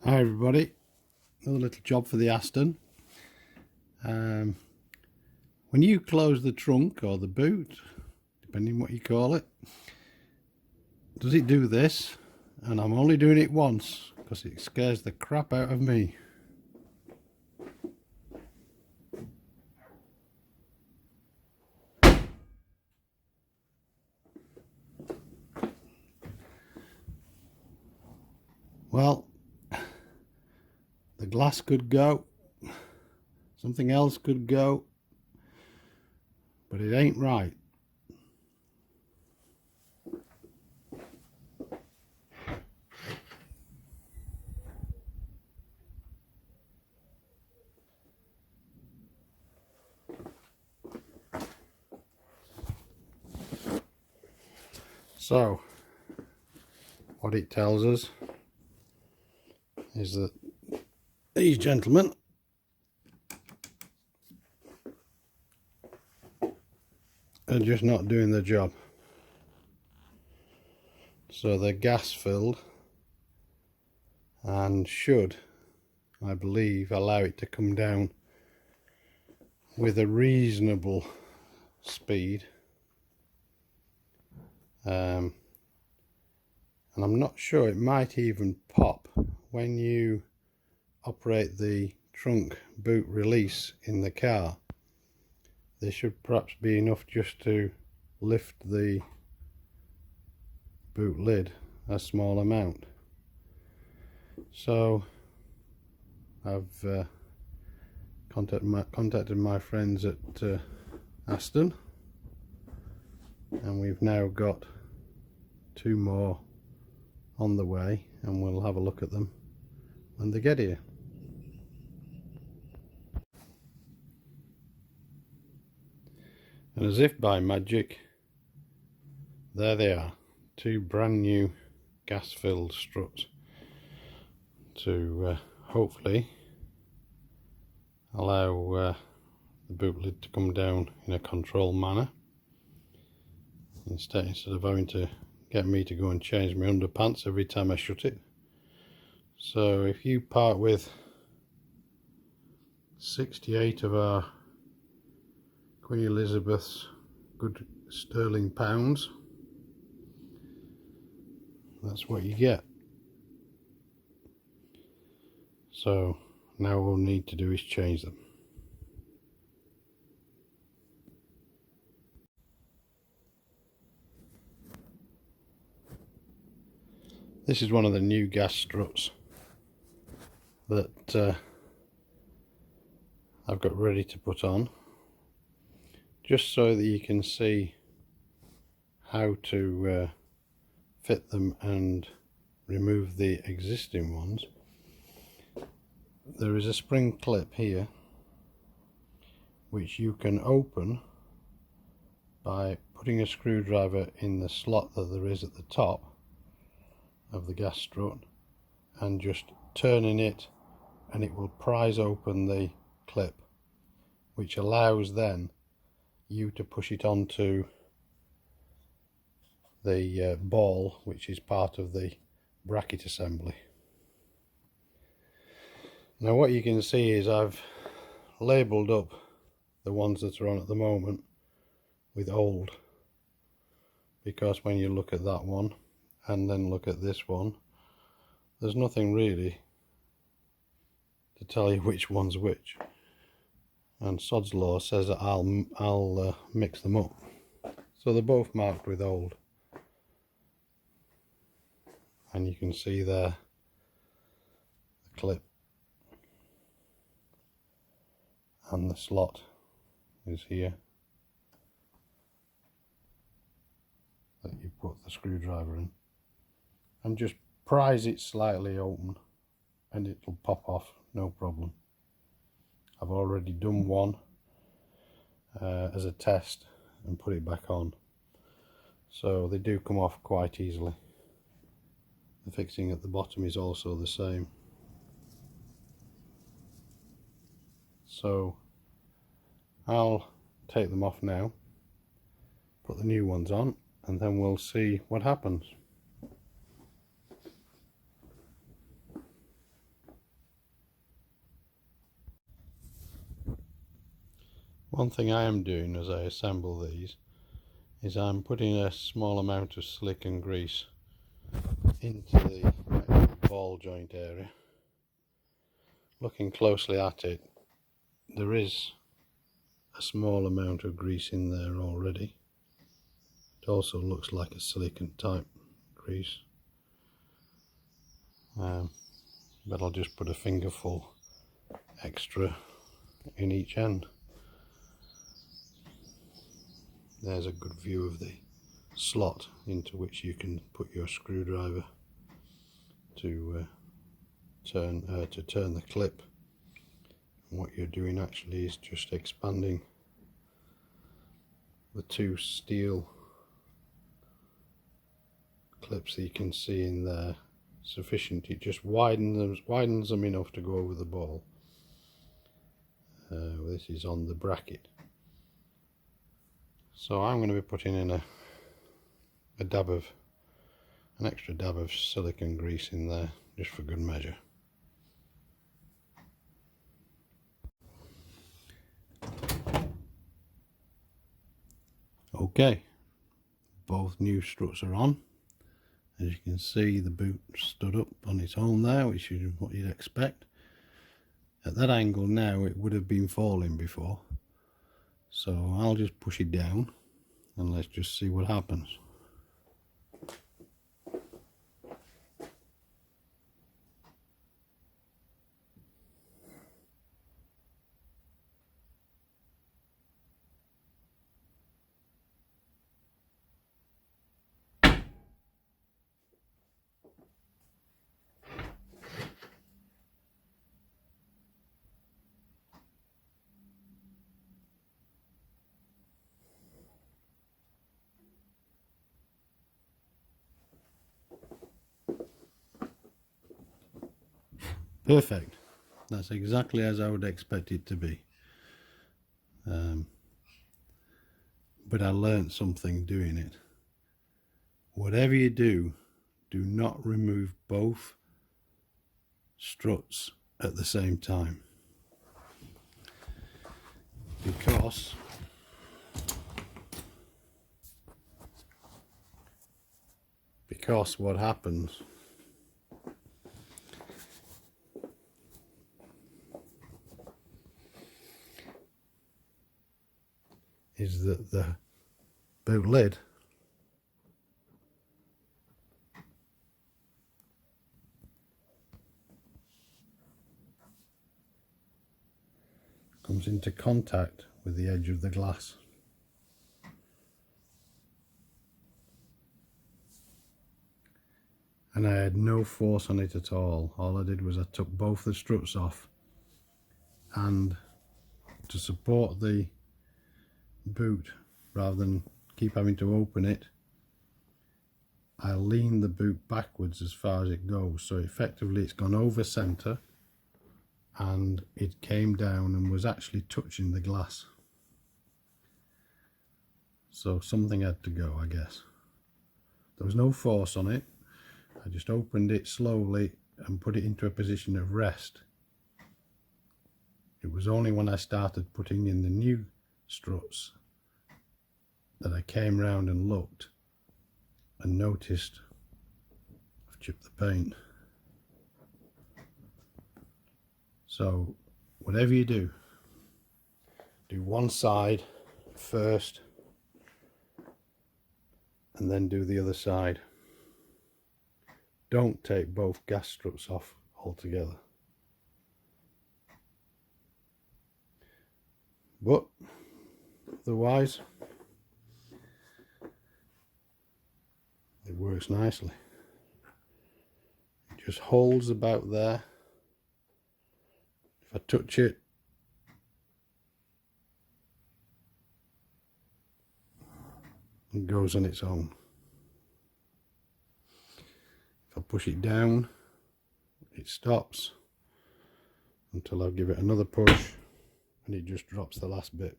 Hi everybody, another little job for the Aston. When you close the trunk or the boot, depending what you call it, does it do this? And I'm only doing it once because it scares the crap out of me. Well, the glass could go, something else could go, but it ain't right. So, what it tells us is that these gentlemen are just not doing the job. So they're gas filled and should, I believe, allow it to come down with a reasonable speed. And I'm not sure, it might even pop when you operate the trunk boot release in the car. There should perhaps be enough just to lift the boot lid a small amount. So I've contacted my friends at Aston, and we've now got two more on the way, and we'll have a look at them when they get here. And as if by magic, there they are, two brand new gas filled struts to hopefully allow the boot lid to come down in a controlled manner instead of having to get me to go and change my underpants every time I shut it. So if you part with 68 of our Queen Elizabeth's good sterling pounds, that's what you get. So now all we'll need to do is change them. This is one of the new gas struts that I've got ready to put on, just so that you can see how to fit them and remove the existing ones. There is a spring clip here which you can open by putting a screwdriver in the slot that there is at the top of the gas strut and just turning it, and it will prise open the clip, which allows then you to push it onto the ball, which is part of the bracket assembly. Now what you can see is I've labelled up the ones that are on at the moment with old, because when you look at that one and then look at this one, there's nothing really to tell you which one's which, and sod's law says that I'll mix them up. So they're both marked with old, and you can see there the clip and the slot is here that you put the screwdriver in, and just prise it slightly open and it'll pop off, no problem. I've already done one as a test and put it back on, so they do come off quite easily. The fixing at the bottom is also the same. So I'll take them off now, put the new ones on, and then we'll see what happens. One thing I am doing as I assemble these is I'm putting a small amount of slick and grease into the ball joint area. Looking closely at it, there is a small amount of grease in there already. It also looks like a silicone type grease, but I'll just put a fingerful extra in each end. There's a good view of the slot into which you can put your screwdriver to turn the clip. And what you're doing actually is just expanding the two steel clips that you can see in there sufficient. It just widens them enough to go over the ball. This is on the bracket. So I'm going to be putting in an extra dab of silicone grease in there, just for good measure. Okay, both new struts are on. As you can see, the boot stood up on its own there, which is what you'd expect. At that angle now, it would have been falling before. So I'll just push it down and let's just see what happens. Perfect. That's exactly as I would expect it to be. But I learned something doing it. Whatever you do, do not remove both struts at the same time, because what happens is that the boot lid comes into contact with the edge of the glass. And I had no force on it at all. All I did was I took both the struts off, and to support the boot, rather than keep having to open it, I leaned the boot backwards as far as it goes. So effectively it's gone over center and it came down and was actually touching the glass. So something had to go, I guess. There was no force on it. I just opened it slowly and put it into a position of rest. It was only when I started putting in the new struts that I came round and looked and noticed I've chipped the paint. So whatever you do, do one side first and then do the other side. Don't take both gas struts off altogether. But otherwise, it works nicely. It just holds about there. If I touch it, it goes on its own. If I push it down, it stops until I give it another push and it just drops the last bit.